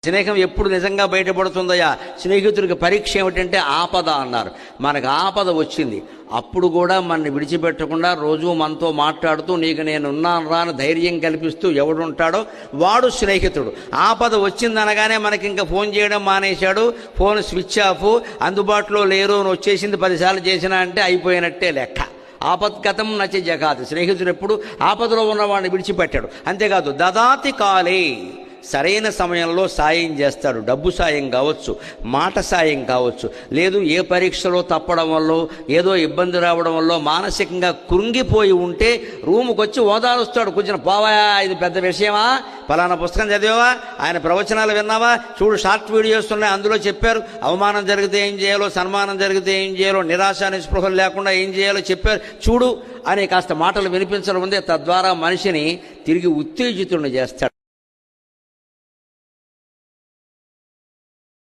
స్నేహం ఎప్పుడు నిజంగా బయటపడుతుందయ్యా? స్నేహితుడికి పరీక్ష ఏమిటంటే ఆపద అన్నారు. మనకు ఆపద వచ్చింది, అప్పుడు కూడా మనని విడిచిపెట్టకుండా రోజు మనతో మాట్లాడుతూ నీకు నేను ఉన్నాను రా అని ధైర్యం కల్పిస్తూ ఎవడుంటాడో వాడు స్నేహితుడు. ఆపద వచ్చిందనగానే మనకి ఇంకా ఫోన్ చేయడం మానేశాడు, ఫోన్ స్విచ్ ఆఫ్, అందుబాటులో లేరు అని వచ్చేసింది 10 సార్లు చేసినా అంటే అయిపోయినట్టే లెక్క. ఆపద్గతం నచ జగాతి. స్నేహితుడు ఎప్పుడు ఆపదలో ఉన్నవాడిని విడిచిపెట్టాడు. అంతేకాదు దదాతి కాలే, సరైన సమయంలో సాయం చేస్తాడు. డబ్బు సాయం కావచ్చు, మాట సాయం కావచ్చు, లేదు ఏ పరీక్షలో తప్పడం వల్ల ఏదో ఇబ్బంది రావడం వల్ల మానసికంగా కృంగిపోయి ఉంటే రూముకి వచ్చి ఓదారుస్తాడు. కొంచెం పోవాయా, ఇది పెద్ద విషయమా, ఫలానా పుస్తకం చదివావా, ఆయన ప్రవచనాలు విన్నావా, చూడు షార్ట్ వీడియోస్ ఉన్నాయి, అందులో చెప్పారు అవమానం జరిగితే ఏం చేయాలో, సన్మానం జరిగితే ఏం చేయాలో, నిరాశ నిస్పృహలు లేకుండా ఏం చేయాలో చెప్పారు చూడు అని కాస్త మాటలు వినిపించడం ఉంది. తద్వారా మనిషిని తిరిగి ఉత్తేజితుడిని చేస్తాడు.